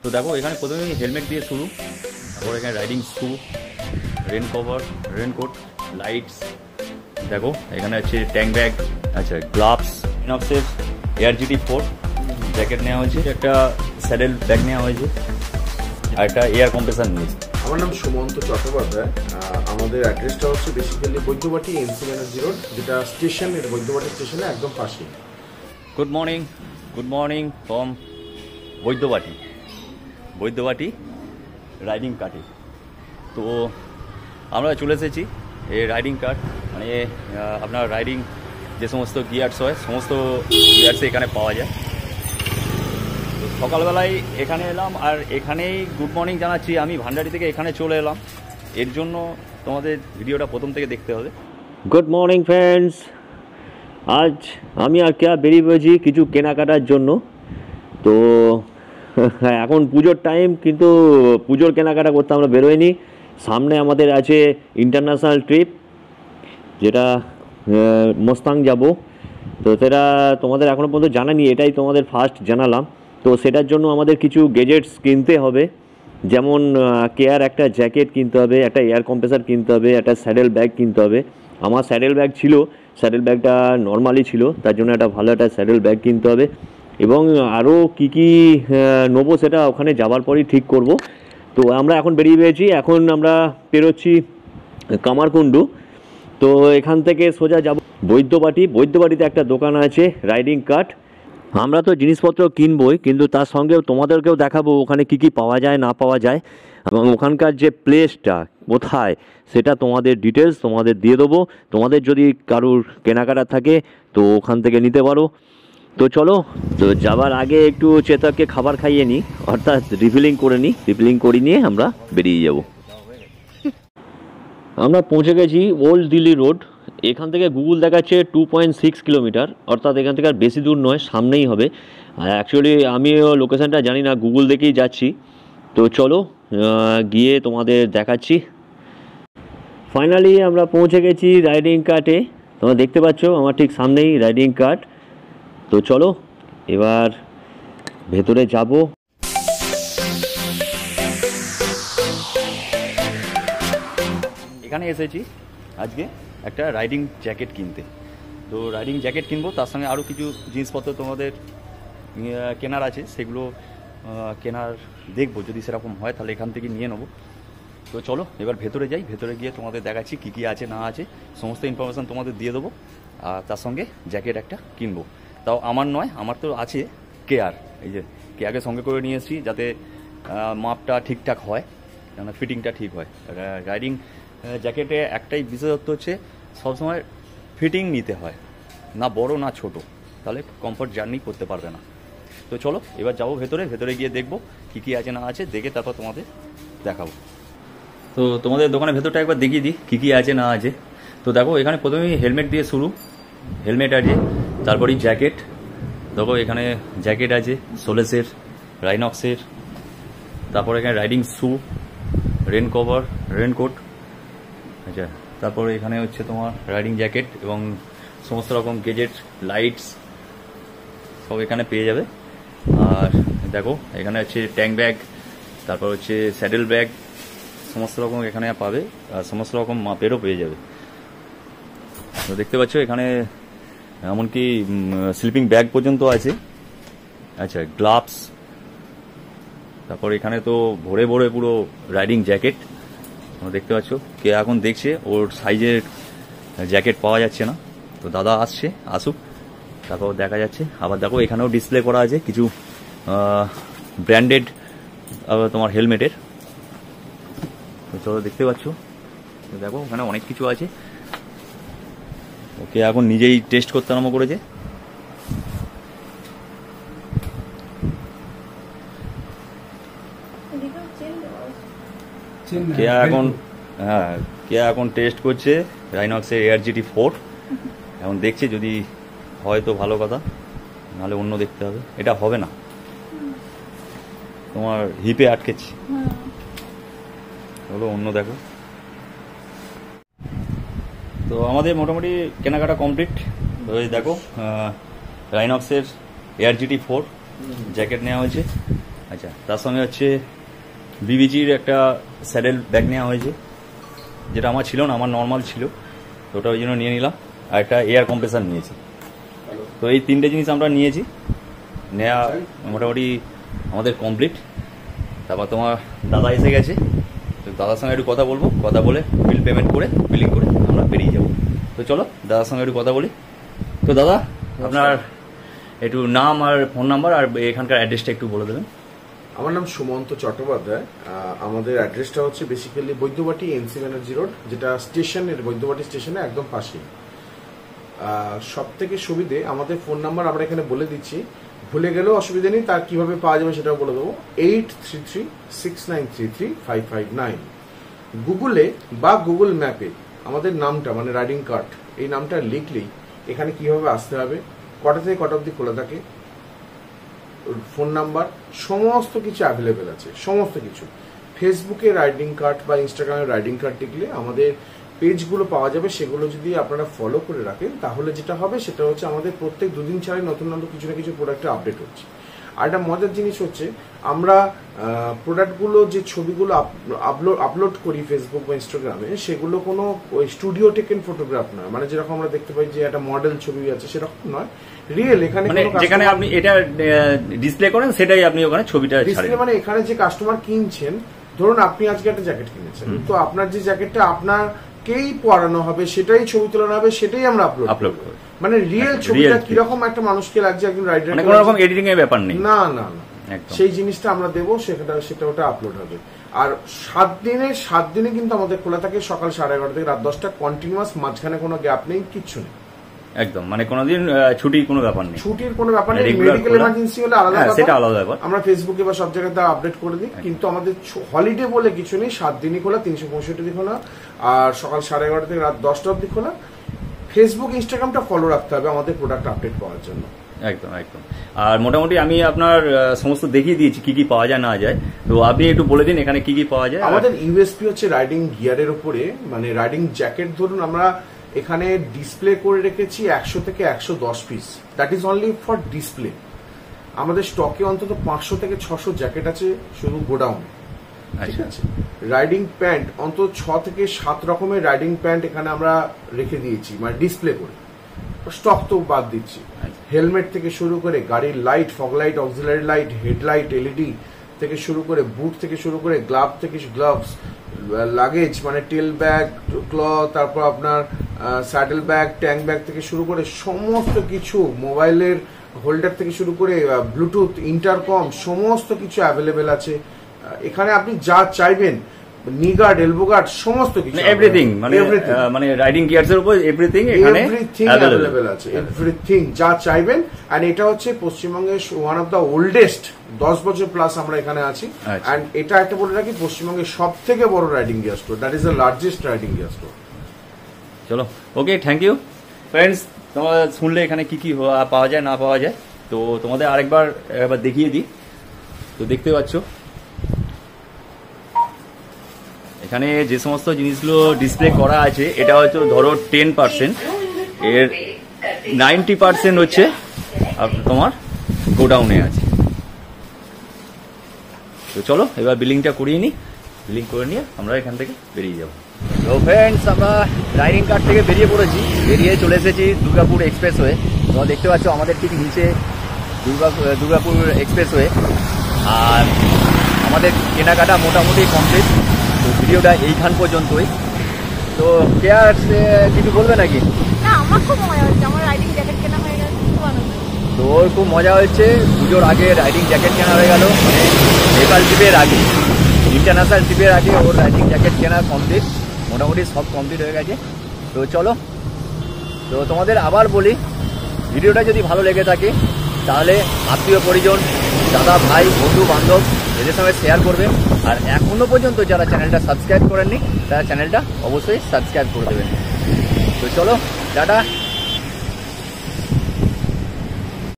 তো দেখো এখানে প্রথমে হেলমেট দিয়ে শুরু, তারপর এখানে রাইডিং শু, রেন কভার, রেনকোট, লাইটস, দেখো এখানে আছে ট্যাঙ্ক ব্যাগ, আচ্ছা গ্লাভস, ইনক্সের ARGT4 জ্যাকেট নেওয়া হয়েছে, একটা স্যাডেল ব্যাগ নেওয়া হয়েছে আর একটা এয়ার কম্প্রেসার নিয়েছে। আমার নাম সুমন্ত চট্টোপাধ্যায়। আমাদের অ্যাড্রেসটা হচ্ছে basically Baidyabati NC Banerjee road, যেটা স্টেশন, এটা বৈদ্যবাটি স্টেশনে একদম পাশে। Good morning from Baidyabati riding কার্টে। তো আমরা চলে এসেছি এই রাইডিং কার্ট, মানে আপনার রাইডিং যে সমস্ত গিয়ার্স হয় সমস্ত গিয়ার্স এখানে পাওয়া যায়। তো সকালবেলায় এখানে এলাম আর এখানেই গুড মর্নিং জানাচ্ছি, আমি ভান্ডারি থেকে এখানে চলে এলাম, এর জন্য তোমাদের ভিডিওটা প্রথম থেকে দেখতে হবে। গুড মর্নিং ফ্রেন্ডস, আজ আমি আর কেয়া বেরিয়ে পড়েছি কিছু কেনাকাটার জন্য। তো এখন পুজোর টাইম, কিন্তু পুজোর কেনাকাটা করতে আমরা বেরোইনি। সামনে আমাদের আছে ইন্টারন্যাশনাল ট্রিপ, যেটা মোস্তাং যাব। তো সেটা তোমাদের এখনও পর্যন্ত জানানি, এটাই তোমাদের ফার্স্ট জানালাম। তো সেটার জন্য আমাদের কিছু গেজেটস কিনতে হবে, যেমন কেয়ার একটা জ্যাকেট কিনতে হবে, একটা এয়ার কম্প্রেসার কিনতে হবে, একটা স্যাডেল ব্যাগ কিনতে হবে। আমার স্যাডেল ব্যাগ ছিল, স্যাডেল ব্যাগটা নর্মালি ছিল, তার জন্য একটা ভালো একটা স্যাডেল ব্যাগ কিনতে হবে। এবং আরও কী নেবো সেটা ওখানে যাওয়ার পরই ঠিক করব। তো আমরা এখন বেরিয়ে পেয়েছি, এখন আমরা পেরোচ্ছি কামারকুণ্ডু। তো এখান থেকে সোজা যাব বৈদ্যবাটিতে একটা দোকান আছে রাইডিং কার্ট। আমরা তো জিনিসপত্র কিনবই, কিন্তু তার সঙ্গেও তোমাদেরকেও দেখাবো ওখানে কী পাওয়া যায় না পাওয়া যায়, এবং ওখানকার যে প্লেসটা কোথায় সেটা তোমাদের ডিটেলস তোমাদের দিয়ে দেবো। তোমাদের যদি কারোর কেনাকাটা থাকে তো ওখান থেকে নিতে পারো। তো চলো, তো যাবার আগে একটু চেতককে খাবার খাইয়ে নিই, অর্থাৎ রিফিলিং করে নিয়ে আমরা বেরিয়ে যাব। আমরা পৌঁছে গেছি ওল্ড দিল্লি রোড। এখান থেকে গুগল দেখাচ্ছে 2.6 কিলোমিটার, অর্থাৎ এখান থেকে আর বেশি দূর নয়, সামনেই হবে। আর অ্যাকচুয়ালি আমিও লোকেশানটা জানি না, গুগল দেখেই যাচ্ছি। তো চলো গিয়ে তোমাদের দেখাচ্ছি। ফাইনালি আমরা পৌঁছে গেছি রাইডিং কার্টে। তোমরা দেখতে পাচ্ছ আমার ঠিক সামনেই রাইডিং কার্ট। তো চলো এবার ভেতরে যাব। এখানে এসেছি আজকে একটা রাইডিং জ্যাকেট কিনতে। তো রাইডিং জ্যাকেট কিনবো, তার সঙ্গে আরও কিছু জিনিসপত্র তোমাদের কেনার আছে, সেগুলো কেনার দেখবো, যদি সেরকম হয় তাহলে এখান থেকে নিয়ে নেবো। তো চলো এবার ভেতরে যাই, ভেতরে গিয়ে তোমাদের দেখাচ্ছি কী কী আছে না আছে, সমস্ত ইনফরমেশান তোমাদের দিয়ে দেবো। আর তার সঙ্গে জ্যাকেট একটা কিনবো, তাও আমার নয়, আমার তো আছে কেয়ার। এই যে কেয়ারকে সঙ্গে করে নিয়ে এসেছি, যাতে মাপটা ঠিকঠাক হয়, যেন ফিটিংটা ঠিক হয়। রাইডিং জ্যাকেটে একটাই বিশেষত্ব হচ্ছে সবসময় ফিটিং নিতে হয়, না বড় না ছোট, তাহলে কমফর্ট জার্নি করতে পারবে না। তো চলো এবার যাবো ভেতরে গিয়ে দেখবো কী কী আছে না আছে, দেখে তারপর তোমাদের দেখাবো। তো তোমাদের দোকানের ভেতরটা একবার দেখিয়ে দিই কী কী আছে না আছে। তো দেখো এখানে প্রথমেই হেলমেট দিয়ে শুরু, হেলমেট আছে, তারপরেই জ্যাকেট। দেখো এখানে জ্যাকেট আছে সোলেসের, রাইনক্সের, তারপরে এখানে রাইডিং শু, রেন কভার, রেনকোট, আচ্ছা, তারপরে এখানে হচ্ছে তোমার রাইডিং জ্যাকেট এবং সমস্ত রকম গেজেট, লাইটস সব এখানে পেয়ে যাবে। আর দেখো এখানে আছে ট্যাঙ্ক ব্যাগ, তারপর হচ্ছে স্যাডেল ব্যাগ, সমস্ত রকম এখানে পাবে, আর সমস্ত রকম মাপেরও পেয়ে যাবে। তো দেখতে পাচ্ছ এখানে এমনকি স্লিপিং ব্যাগ পর্যন্ত আছে, আচ্ছা গ্লাভস, তারপর এখানে তো ভরে পুরো রাইডিং জ্যাকেট দেখতে পাচ্ছ। কে এখন দেখছে ওর সাইজের জ্যাকেট পাওয়া যাচ্ছে না, তো দাদা আসুক তারপর দেখা যাচ্ছে। আবার দেখো এখানেও ডিসপ্লে করা আছে কিছু ব্র্যান্ডেড তোমার হেলমেটের। তো চলো দেখতে পাচ্ছ, দেখো ওখানে অনেক কিছু আছে। ওকে এখন নিজেই টেস্ট করতে আরম্ভ করেছে। কে এখন টেস্ট করছে রাইনক্সের ARGT4। এখন দেখছে, যদি হয় তো ভালো কথা, নাহলে অন্য দেখতে হবে। এটা হবে না, তোমার হিপে আটকেছি, হলো অন্য দেখো। তো আমাদের মোটামুটি কেনাকাটা কমপ্লিট। ওই দেখো রাইনক্সের ARGT4 জ্যাকেট নেওয়া হয়েছে, আচ্ছা, তার সঙ্গে হচ্ছে বিবিজির একটা স্যাডেল ব্যাগ নেওয়া হয়েছে, যেটা আমার ছিল না, আমার নর্মাল ছিল, তো ওটা ওই জন্য নিয়ে নিলাম। আর একটা এয়ার কম্প্রেসার নিয়েছি। তো এই 3টে জিনিস আমরা নিয়েছি, নেওয়া মোটামুটি আমাদের কমপ্লিট। তারপর তোমার দাদা এসে গেছে, তো দাদার সঙ্গে একটু কথা বলবো, কথা বলে বিল পেমেন্ট করে বিলিং করে আমরা বেরিয়ে যাবো। তো চলো দাদার সঙ্গে একটু কথা বলি। তো দাদা, আপনার একটু নাম আর ফোন নাম্বার আর এখানকার অ্যাড্রেসটা একটু বলে দেবেন। আমার নাম সুমন্ত চট্টোপাধ্যায়। আমাদের অ্যাড্রেসটা হচ্ছে basically Baidyabati NC Banerjee road, যেটা স্টেশনের বৈদ্যবাটি স্টেশনে একদম পাশে। সব থেকে সুবিধে আমাদের ফোন নাম্বার আমরা এখানে বলে দিচ্ছি, ভুলে গেলেও অসুবিধা নেই, তার কিভাবে পাওয়া যাবে সেটাও বলে দেবো। 8336933559। গুগলে বা গুগল ম্যাপে আমাদের নামটা মানে রাইডিং কার্ড এই নামটা লিখলেই এখানে কিভাবে আসতে হবে, কটা থেকে কটা অবধি খোলা থাকে, ফোন নাম্বার সমস্ত কিছু অ্যাভেলেবেল আছে, সমস্ত কিছু। ফেসবুকে রাইডিং কার্ড বা ইনস্টাগ্রামে রাইডিং কার্ড লিখলে আমাদের পেজগুলো পাওয়া যাবে। সেগুলো যদি আপনারা ফলো করে রাখেন তাহলে যেটা হবে সেটা হচ্ছে আমাদের প্রত্যেক দুদিন ছাড়াই নতুন নতুন কিছু না কিছু প্রোডাক্টে আপডেট হচ্ছে। আর একটা মজার জিনিস হচ্ছে, আমরা প্রোডাক্টগুলো যে ছবিগুলো আপলোড করি ফেসবুক বা ইনস্টাগ্রামে, সেগুলো কোনো ওই স্টুডিও টেকেন ফটোগ্রাফ নয়, মানে যেরকম আমরা দেখতে পাই যে একটা মডেল ছবি আছে সেরকম নয়, রিয়েল। এখানে যেখানে আপনি এটা ডিসপ্লে করেন সেটাই আপনি ওখানে ছবিটা ডিসপ্লে, মানে এখানে যে কাস্টমার কিনছেন, ধরুন আপনি আজকে একটা জ্যাকেট কিনেছেন, তো আপনার যে জ্যাকেটটা আপনারকেই পরানো হবে সেটাই ছবি তোলানো হবে, সেটাই আমরা আপলোড করি। মানে রিয়েল ছবিটা কিরকম একটা মানুষকে লাগছে, একজন রাইডার, কোনো রকম এডিটিং এর ব্যাপার নেই, না না না, সেই জিনিসটা আমরা দেবো, সেটা ওটা আপলোড হবে। আর 7 দিনে কিন্তু আমাদের খোলা থাকে, সকাল 11:30 থেকে রাত 10টা, কন্টিনিউয়াস, মাঝখানে কোনো গ্যাপ নেই, কিচ্ছু নেই একদম। মানে কোনোদিন ছুটির কোনো ব্যাপার নেই, ছুটির কোনো ব্যাপার নেই। মেডিকেল এমার্জেন্সি হলে আলাদা, সেটা আলাদা ব্যাপার, আমরা ফেসবুকে বা সব জায়গাতে আপডেট করে দিই। কিন্তু আমাদের হলিডে বলে কিছু নেই, 7 দিনই খোলা, 365 দিন খোলা, আর সকাল 11:30 থেকে রাত 10টা অবধি খোলা। ফেসবুক ইনস্টাগ্রামটা ফলো রাখতে হবে আমাদের প্রোডাক্ট আপডেট পাওয়ার জন্য। একদম একদম। আর মোটামুটি আমি আপনার সমস্ত দেখিয়ে দিয়েছি কি কি পাওয়া যায় না যায়, তো আপনি একটু বলে দিন এখানে কি কি পাওয়া যায়। আমাদের ইউএসপি হচ্ছে রাইডিং গিয়ারের উপরে, মানে রাইডিং জ্যাকেট ধরুন আমরা এখানে ডিসপ্লে করে রেখেছি 100 থেকে 110 piece, that is only for display. আমাদের স্টকে অন্তত 500 থেকে 600 জ্যাকেট আছে শুধু গোডাউনে, ঠিক আছে। রাইডিং প্যান্ট অন্তত 6 থেকে 7 রকমের রাইডিং প্যান্ট এখানে আমরা রেখে দিয়েছি, মানে ডিসপ্লে করে, স্টক তো বাদ দিচ্ছি। হেলমেট থেকে শুরু করে গাড়ির light, fog light, auxiliary light, headlight, LED থেকে শুরু করে, বুট থেকে শুরু করে, গ্লাভস, লাগেজ মানে টেল ব্যাগ, ক্লথ, তারপর আপনার স্যাডেল ব্যাগ, ট্যাঙ্ক ব্যাগ থেকে শুরু করে সমস্ত কিছু, মোবাইলের হোল্ডার থেকে শুরু করে ব্লুটুথ, ইন্টারকম, সমস্ত কিছু অ্যাভেলেবেল আছে এখানে। আপনি যা চাইবেন, নি গার্ড, এলবো গার্ড, সমস্ত কিছু, এভরিথিং, মানে রাইডিং গিয়ারস এর উপর এভরিথিং এখানে অ্যাভেলেবেল আছে, এভরিথিং যা চাইবেন। এন্ড এটা হচ্ছে পশ্চিমবঙ্গের ওয়ান অফ দা ওল্ডেস্ট, 10 বছর প্লাস আমরা এখানে আছি। এন্ড এটা একটা বলে রাখি, পশ্চিমবঙ্গের সব থেকে বড় riding gear store, that is the largest riding gear store. চলো, ওকে, থ্যাংক ইউ ফ্রেন্ডস। তোমরা শুনলে এখানে কি কি পাওয়া যায় না পাওয়া যায়, তো তোমাদের আরেকবার দেখিয়ে দিই। তো দেখতে পাচ্ছ এখানে যে সমস্ত জিনিসগুলো ডিসপ্লে করা আছে, এটা হয়তো ধরো 10%, এর 90% হচ্ছে তোমার গোডাউনে আছে। তো চলো এবার বিলিংটা করিয়ে নিই, বিলিং করে নিয়ে আমরা এখান থেকে বেরিয়ে যাবো। তো ফ্রেন্ডস, আমরা রাইডিং কার্ড থেকে বেরিয়ে পড়েছি, বেরিয়ে চলে এসেছি দুর্গাপুর এক্সপ্রেসওয়ে। তোমরা দেখতে পাচ্ছ আমাদের ঠিক নিচে দুর্গাপুর এক্সপ্রেসওয়ে। আর আমাদের কেনাকাটা মোটামুটি কমপ্লিট। তো ভিডিওটা এইখান পর্যন্তই। তো কে আর কিছু বলবে নাকি? না, আমার খুব মজা হচ্ছে, আমার রাইডিং জ্যাকেট কেনা হয়ে গেছে, খুব আনন্দ। তো ওর খুব মজা হচ্ছে, পুজোর আগে রাইডিং জ্যাকেট কেনা হয়ে গেল, মানে লোকাল ট্রিপের আগে, ইন্টারন্যাশনাল ট্রিপের আগে ওর রাইডিং জ্যাকেট কেনা কমপ্লিট, মোটামুটি সব কমপ্লিট হয়ে গেছে। তো চলো, তো তোমাদের আবার বলি, ভিডিওটা যদি ভালো লেগে থাকে তাহলে আত্মীয় পরিজন, দাদা ভাই, বন্ধু বান্ধব এদের সঙ্গে শেয়ার করবেন। আর এখনও পর্যন্ত যারা চ্যানেলটা সাবস্ক্রাইব করেননি তারা চ্যানেলটা অবশ্যই সাবস্ক্রাইব করে দেবেন। তো চলো, টাটা।